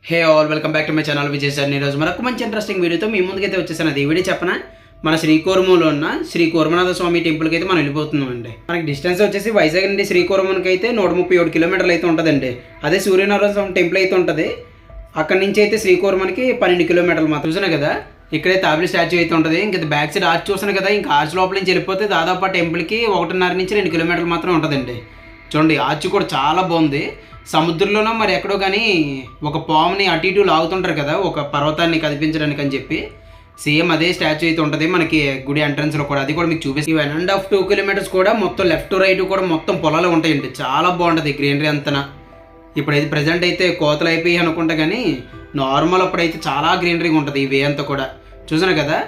Hey all welcome back to my channel Vijay sir. ఈరోజు మరొక మంచి ఇంట్రెస్టింగ్ వీడియోతో మీ ముందుకైతే వచ్చేసాను. అది వీడియో చెప్పనా, మన శ్రీకూర్మంలో ఉన్న శ్రీ కూర్మనాథ స్వామి టెంపుల్కి అయితే మనం వెళ్ళిపోతున్నాం అండి. మనకి డిస్టెన్స్ వచ్చేసి వైజాగ్ నుండి శ్రీకూర్మంకి అయితే 137 కిలోమీటర్లు అయితే ఉంటుందండి. అదే సూర్యనారాయణ స్వామి టెంపుల్ అయితే ఉంటుంది, అక్కడి నుంచి అయితే శ్రీకూర్మానికి 12 కిలోమీటర్లు మాత్రం. చూసాను కదా, ఇక్కడే తాబిలి స్టాచ్యూ అయితే ఉంటుంది. ఇంకా బ్యాక్ సైడ్ ఆర్చ్ చూసాను కదా, ఇంకా ఆర్చ్ లోపల నుంచి వెళ్ళిపోతే దాదాపు టెంపుల్కి 1.5 నుంచి 2 కిలోమీటర్లు మాత్రం ఉంటుందండి. చూడండి, ఆర్చ్ కూడా చాలా బాగుంది. సముద్రంలోనో మరి ఎక్కడో కానీ ఒక పాముని అటు ఇటు లాగుతుంటారు కదా, ఒక పర్వతాన్ని కదిపించడానికి అని చెప్పి, సేమ్ అదే స్టాచ్యూ అయితే ఉంటుంది మనకి గుడి ఎంట్రన్స్లో కూడా. అది కూడా మీకు చూపిస్తాను. 1.5 2 కిలోమీటర్స్ కూడా మొత్తం లెఫ్ట్ రైట్ కూడా మొత్తం పొలాలు ఉంటాయండి. చాలా బాగుంటుంది గ్రీనరీ అంతనా. ఇప్పుడైతే ప్రజెంట్ అయితే కోతలు అయిపోయి అనుకుంటా, కానీ నార్మల్ అప్పుడైతే చాలా గ్రీనరీగా ఉంటుంది ఈ వే అంతా కూడా. చూసాను కదా,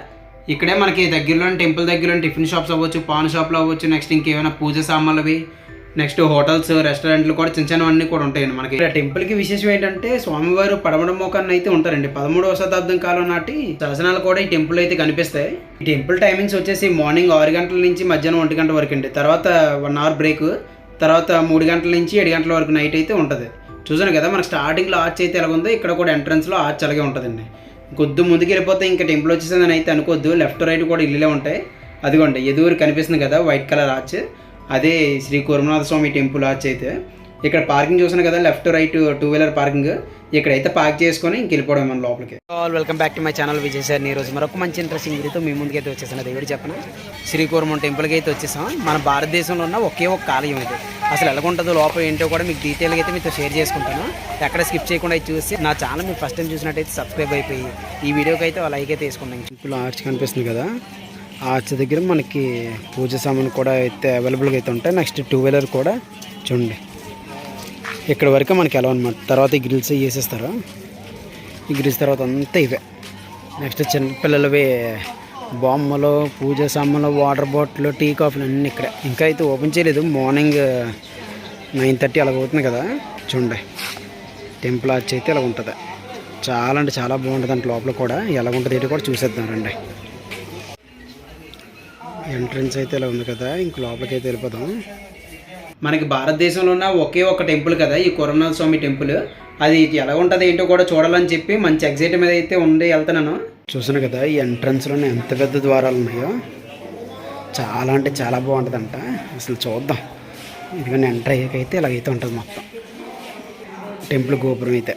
ఇక్కడే మనకి దగ్గరలోని టెంపుల్ దగ్గరలోని టిఫిన్ షాప్స్ అవ్వచ్చు, పాన్ షాప్లు అవ్వచ్చు, నెక్స్ట్ ఇంకేమైనా పూజ సామాన్లవి, నెక్స్ట్ హోటల్స్ రెస్టారెంట్లు కూడా చిన్న చిన్నవన్నీ కూడా ఉంటాయండి మనకి. టెంపుల్కి విశేషం ఏంటంటే స్వామివారు పడమడ మోకాన్ని అయితే ఉంటారండి. 13వ శతాబ్దం కాలం నాటి శాసనాలు కూడా ఈ టెంపుల్ అయితే కనిపిస్తాయి. ఈ టెంపుల్ టైమింగ్స్ వచ్చేసి మార్నింగ్ 6 గంటల నుంచి మధ్యాహ్నం 1 గంట వరకు అండి. తర్వాత 1 అవర్ బ్రేక్, తర్వాత 3 గంటల నుంచి 7 గంటల వరకు నైట్ అయితే ఉంటుంది. చూసాను కదా, మనకి స్టార్టింగ్లో ఆర్చ్ అయితే ఎలాగ ఉందో, ఇక్కడ కూడా ఎంట్రన్స్లో ఆర్చ్ అలాగే ఉంటుందండి. కొద్ది ముందుకు వెళ్ళిపోతే ఇంకా టెంపుల్ వచ్చేసిందని అయితే అనుకోవద్దు. లెఫ్ట్ రైట్ కూడా ఇల్లులే ఉంటాయి. అదిగోండి ఎదురు కనిపిస్తుంది కదా వైట్ కలర్ ఆర్చ్, అదే శ్రీ కూర్మనాథ స్వామి టెంపుల్ ఆర్చ్ అయితే. ఇక్కడ పార్కింగ్ చూసాను కదా, లెఫ్ట్ రైట్ 2 వీలర్ పార్కింగ్. ఇక్కడైతే పార్క్ చేసుకొని ఇంక వెళ్ళిపోవడం మన లోపలికి. All welcome back to my channel Vijay sir. ఈరోజు మరొక మంచి ఇంట్రెస్టింగ్ వీడియోతో మీ ముందుకైతే వచ్చేసాను. అది ఎవరు చెప్పిన శ్రీకూర్మం టెంపుల్కి అయితే వచ్చేసాం. మన భారతదేశంలో ఉన్న ఒకే ఒక ఆలయం ఇది. అసలు ఎలాగుంటుందో లోపల ఏంటో కూడా మీకు డీటెయిల్గా అయితే మీతో షేర్ చేసుకుంటాను. ఎక్కడ స్కిప్ చేయకుండా అయితే చూసి నా ఛానల్ మీరు ఫస్ట్ టైం చూసినట్టయితే సబ్స్క్రైబ్ అయిపోయి ఈ వీడియోకి అయితే లైక్ అయితే వేసుకున్నాం. టెంపుల్ ఆర్చ్ కనిపిస్తుంది కదా, ఆర్చ్ దగ్గర మనకి పూజ సామాను కూడా అయితే అవైలబుల్గా అయితే ఉంటాయి. నెక్స్ట్ 2 వీలర్ కూడా చూడండి ఇక్కడ వరకు మనకి ఎలా అనమాట. తర్వాత ఈ గ్రిల్స్ వేసేస్తారు. ఈ గ్రిల్స్ తర్వాత అంతా ఇవే. నెక్స్ట్ చిన్నపిల్లలవి బొమ్మలు, పూజ సామాన్లు, వాటర్ బాటిల్, టీ కాఫీలు అన్నీ ఇక్కడ. ఇంకా అయితే ఓపెన్ చేయలేదు, మార్నింగ్ 9:30 అలాగ అవుతుంది కదా. చూడండి టెంపుల్ ఆర్చ్ అయితే ఇలా ఉంటుంది. చాలా అంటే చాలా బాగుంటుంది. అంటే లోపల కూడా ఎలా ఉంటుంది ఏంటి కూడా చూసేద్దాం రండి. ఎంట్రన్స్ అయితే ఇలా ఉంది కదా, ఇంక లోపలికి అయితే వెళ్ళిపోదాం. మనకి భారతదేశంలో ఉన్న ఒకే ఒక టెంపుల్ కదా ఈ కూర్మనాథ స్వామి టెంపుల్. అది ఎలా ఉంటుంది ఏంటో కూడా చూడాలని చెప్పి మంచి ఎగ్జైట్ మీద అయితే ఉండి వెళ్తున్నాను. చూసాను కదా, ఈ ఎంట్రన్స్లోనే ఎంత పెద్ద ద్వారాలు ఉన్నాయో. చాలా అంటే చాలా బాగుంటుందంట. అసలు చూద్దాం. ఇదిగోండి ఎంటర్ అయ్యాకైతే ఇలాగైతే ఉంటుంది మొత్తం టెంపుల్ గోపురం అయితే.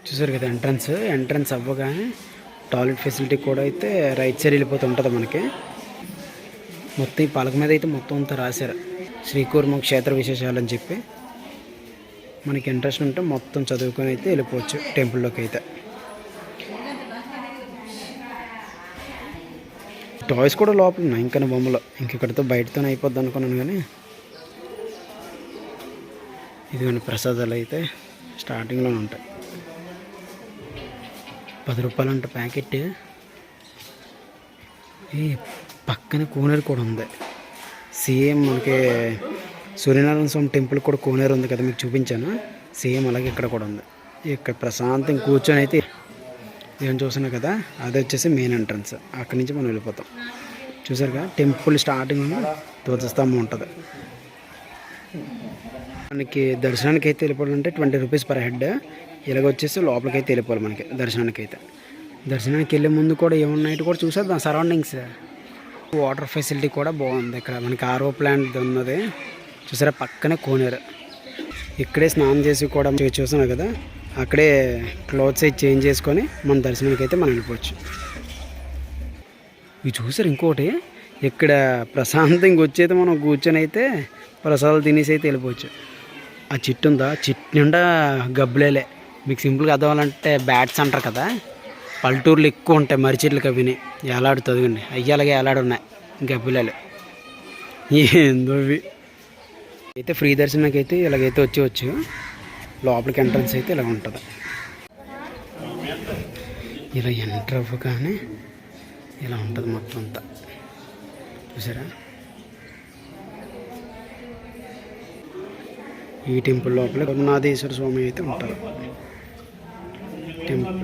చూసారు కదా ఎంట్రన్స్ అవ్వగానే టాయిలెట్ ఫెసిలిటీ కూడా అయితే రైట్ సైడ్ వెళ్ళిపోతుంటుంది మనకి. మొత్తం ఈ పలక మీద అయితే మొత్తం అంతా రాశారు శ్రీకూర్మం క్షేత్ర విశేషాలు అని చెప్పి. మనకి ఇంట్రెస్ట్ ఉంటే మొత్తం చదువుకొని అయితే వెళ్ళిపోవచ్చు టెంపుల్లోకి అయితే. టాయ్స్ కూడా లోపల ఉన్నాయి, ఇంకా బొమ్మలు. ఇంకెక్కడితో బయటతోనే అయిపోద్ది అనుకున్నాను, కానీ ఇదిగోండి ప్రసాదాలు అయితే స్టార్టింగ్లోనే ఉంటాయి. 10 రూపాయలు అంట ప్యాకెట్. ఈ పక్కన కోనేరు కూడా ఉంది. సేమ్ మనకి సూర్యనారాయణ స్వామి టెంపుల్ కూడా కోనేరు ఉంది కదా, మీకు చూపించాను. సేమ్ అలాగే ఇక్కడ కూడా ఉంది. ఇక్కడ ప్రశాంతం కూర్చొని అయితే ఏం చూసాను కదా, అది వచ్చేసి మెయిన్ ఎంట్రన్స్. అక్కడి నుంచి మనం వెళ్ళిపోతాం. చూసారుగా టెంపుల్ స్టార్టింగ్లో ధ్వజస్తంభం ఉంటుంది. మనకి దర్శనానికి అయితే వెళ్ళిపోవాలంటే 20 రూపీస్ పర్ హెడ్. ఇలాగ వచ్చేసి లోపలికి అయితే వెళ్ళిపోవాలి మనకి దర్శనానికి అయితే. దర్శనానికి వెళ్ళే ముందు కూడా ఏమున్నాయి కూడా చూసేద్దాం సరౌండింగ్స్. వాటర్ ఫెసిలిటీ కూడా బాగుంది ఇక్కడ. మనకి ఆర్ఓ ప్లాంట్ ఉన్నది చూసారా, పక్కనే కోనేరు. ఇక్కడే స్నానం చేసి కూడా చూసాను కదా, అక్కడే క్లోత్స్ అయితే చేంజ్ చేసుకొని మన దర్శనానికి అయితే మనం వెళ్ళిపోవచ్చు. ఇవి చూసారు ఇంకోటి, ఇక్కడ ప్రశాంతంగా వచ్చేది మనం కూర్చొని అయితే ప్రసాదాలు తినేసి అయితే వెళ్ళిపోవచ్చు. ఆ చెట్టు ఉందా, చెట్టు నిండా గబ్బులేలే. మీకు సింపుల్గా అర్థవాలంటే బ్యాట్స్ అంటారు కదా, పల్లెటూరులు ఎక్కువ ఉంటాయి మర్రి చెట్లకు. అవిని ఎలాడుతుంది అండి, అయ్యాలగే ఎలాడున్నాయి గబ్బులేలు. ఏందో ఇవి అయితే. ఫ్రీ దర్శనానికి అయితే ఇలాగైతే వచ్చేవచ్చు. లోపలికి ఎంట్రన్స్ అయితే ఇలా ఉంటుంది. ఇలా ఎంటర్ అవ్వగానే ఇలా ఉంటుంది మొత్తం అంతా. చూసారా, ఈ టెంపుల్ లోపల కూర్మనాథేశ్వర స్వామి అయితే ఉంటారు. టెంపుల్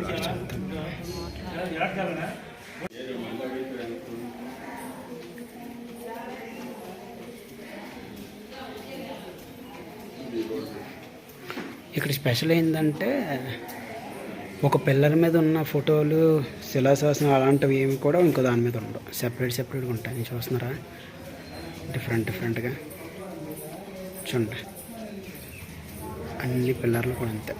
ఇక్కడ స్పెషల్ ఏంటంటే ఒక పిల్లర్ మీద ఉన్న ఫోటోలు శిలాశాసనం అలాంటివి ఏమి కూడా ఇంకో దాని మీద ఉండవు, సెపరేట్గా ఉంటాయి. చూస్తున్నారా, డిఫరెంట్గా చూడండి. అన్ని పిల్లర్లు కూడా అంతే.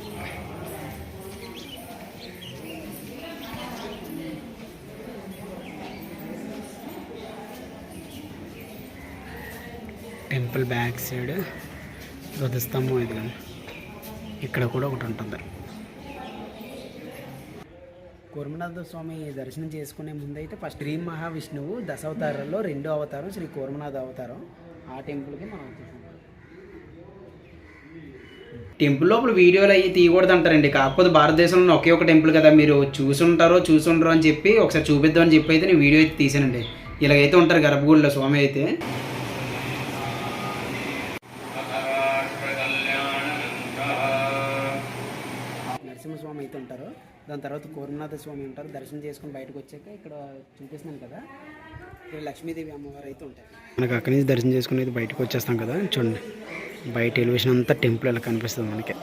టెంపుల్ బ్యాక్ సైడ్ ధ్వజస్తంభం ఇది కానీ ఇక్కడ కూడా ఒకటి ఉంటుంది. కూర్మనాథ స్వామి దర్శనం చేసుకునే ముందు అయితే ఫస్ట్ శ్రీ మహావిష్ణువు దశావతారాల్లో 2వ అవతారం శ్రీ కూర్మనాథ అవతారం. ఆ టెంపుల్కి మనం వచ్చేసాం. టెంపుల్ లోపల వీడియోలు అవి తీయకూడదు అంటారండి. కాకపోతే భారతదేశంలో ఒకే ఒక టెంపుల్ కదా, మీరు చూసుంటారో అని చెప్పి ఒకసారి చూపిద్దామని చెప్పి అయితే నేను వీడియో అయితే తీసానండి. ఇలాగైతే ఉంటారు గర్భగుడిలో స్వామి అయితే. నరసింహస్వామి అయితే ఉంటారు, దాని తర్వాత కూర్మనాథ స్వామి ఉంటారు. దర్శనం చేసుకుని బయటకు వచ్చాక ఇక్కడ చూపిస్తున్నాను కదా, ఇక్కడ లక్ష్మీదేవి అమ్మవారు అయితే ఉంటారు. మనకు అక్కడి నుంచి దర్శనం చేసుకుని అయితే బయటకు వచ్చేస్తాం కదా. చూడండి, బయట ఎలివేషన్ అంతా టెంపుల్ ఇలా కనిపిస్తుంది మనకి.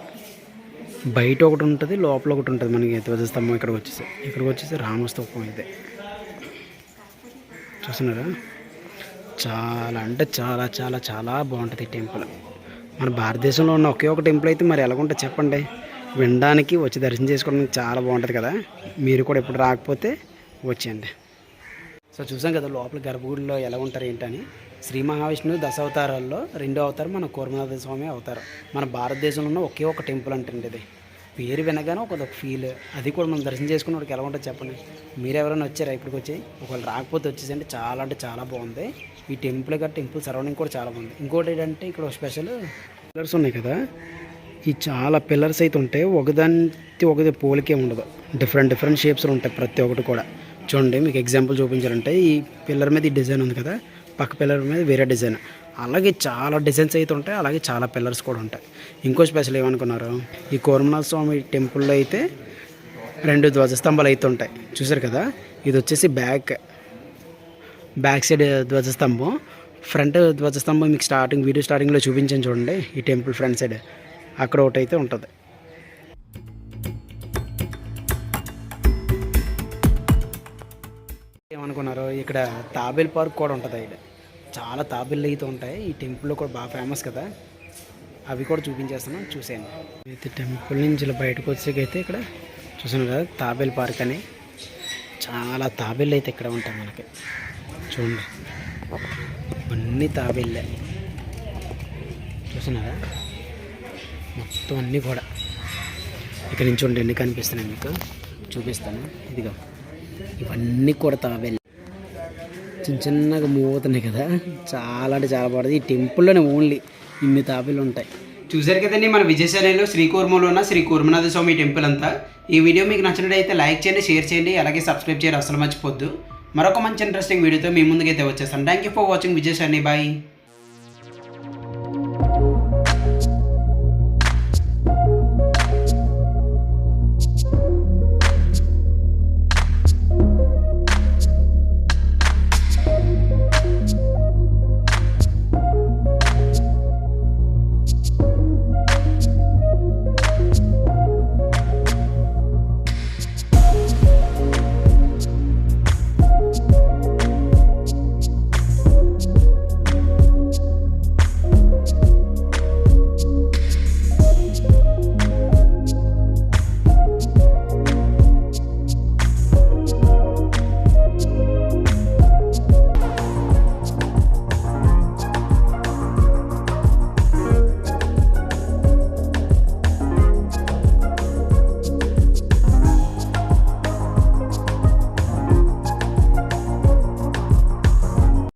బయట ఒకటి ఉంటుంది, లోపల ఒకటి ఉంటుంది మనకి. ధ్వజస్తంభం ఇక్కడికి వచ్చేసి రామస్తూపం అయితే చూస్తున్నారా. చాలా అంటే చాలా చాలా చాలా బాగుంటుంది ఈ టెంపుల్. మన భారతదేశంలో ఉన్న ఒకే ఒక టెంపుల్ అయితే మరి ఎలాగుంటుంది చెప్పండి. వినడానికి వచ్చి దర్శనం చేసుకోవడానికి చాలా బాగుంటుంది కదా. మీరు కూడా ఎప్పుడు రాకపోతే వచ్చేయండి. సో చూసాం కదా లోపల గర్భగుడిలో ఎలా ఉంటారు ఏంటని. శ్రీ మహావిష్ణువు దశావతారాల్లో 2వ అవతారం మన కూర్మనాథ స్వామి అవతారం. మన భారతదేశంలో ఉన్న ఒకే ఒక టెంపుల్ అంటండి ఇది. పేరు వినగానే ఒక ఫీల్, అది కూడా మనం దర్శనం చేసుకున్న వాడికి ఎలా ఉంటుంది చెప్పండి. మీరు ఎవరైనా వచ్చారా ఇప్పటికి వచ్చి? ఒకవేళ రాకపోతే వచ్చేసండి. చాలా అంటే చాలా బాగుంది ఈ టెంపుల్. టెంపుల్ సరౌండింగ్ కూడా చాలా బాగుంది. ఇంకోటి ఏంటంటే ఇక్కడ స్పెషల్ పిల్లర్స్ ఉన్నాయి కదా, ఈ చాలా పిల్లర్స్ అయితే ఉంటాయి. ఒకది పోలికే ఉండదు, డిఫరెంట్ షేప్స్లో ఉంటాయి ప్రతి ఒక్కటి కూడా. చూడండి, మీకు ఎగ్జాంపుల్ చూపించాలంటే ఈ పిల్లర్ మీద ఈ డిజైన్ ఉంది కదా, పక్క పిల్లర్ మీద వేరే డిజైన్. అలాగే చాలా డిజైన్స్ అయితే ఉంటాయి, అలాగే చాలా పిల్లర్స్ కూడా ఉంటాయి. ఇంకో స్పెషల్ ఏమనుకున్నారు, ఈ కూర్మనాథ స్వామి టెంపుల్లో అయితే 2 ధ్వజస్తంభాలు అయితే ఉంటాయి. చూసారు కదా, ఇది వచ్చేసి బ్యాక్ సైడ్ ధ్వజస్తంభం. ఫ్రంట్ ధ్వజస్తంభం మీకు వీడియో స్టార్టింగ్లో చూపించాను చూడండి. ఈ టెంపుల్ ఫ్రంట్ సైడ్ అక్కడ ఒకటి అయితే ఉంటుంది. ఏమనుకున్నారు, ఇక్కడ తాబేల్ పార్క్ కూడా ఉంటుంది. ఇక్కడ చాలా తాబేళ్ళు అయితే ఉంటాయి. ఈ టెంపుల్లో కూడా బాగా ఫేమస్ కదా, అవి కూడా చూపించేస్తున్నాం, చూసేయండి. అయితే టెంపుల్ నుంచి ఇలా బయటకు వచ్చేకైతే ఇక్కడ చూసాను కదా తాబేల్ పార్క్ అని. చాలా తాబేళ్ళు అయితే ఇక్కడ ఉంటాయి మనకి. చూడండి, అన్నీ తాబేళ్ళే చూసినారా, మొత్తం అన్నీ కూడా. ఇక్కడ నుంచి ఉండి ఎన్ని కనిపిస్తున్నాయి మీకు చూపిస్తాను. ఇదిగో ఇవన్నీ కూడా తాబేళ్ళే, చిన్నగా మూవ్ అవుతున్నాయి కదా. చాలా అంటే చాలా బాగుంటుంది. ఈ టెంపుల్లోనే ఓన్లీ ఇన్ని తాబేళ్ళు ఉంటాయి. చూసారు కదండి మన విజయశాలలో శ్రీకూర్మలో ఉన్న శ్రీ కూర్మనాథ స్వామి టెంపుల్ అంతా. ఈ వీడియో మీకు నచ్చినట్టయితే లైక్ చేయండి, షేర్ చేయండి, అలాగే సబ్స్క్రైబ్ చేయడం అసలు మర్చిపోద్దు. మరొక మంచి ఇంట్రెస్టింగ్ వీడియోతో మీ ముందుకైతే వచ్చేస్తాను. Thank you for watching Vijayashali. Bye.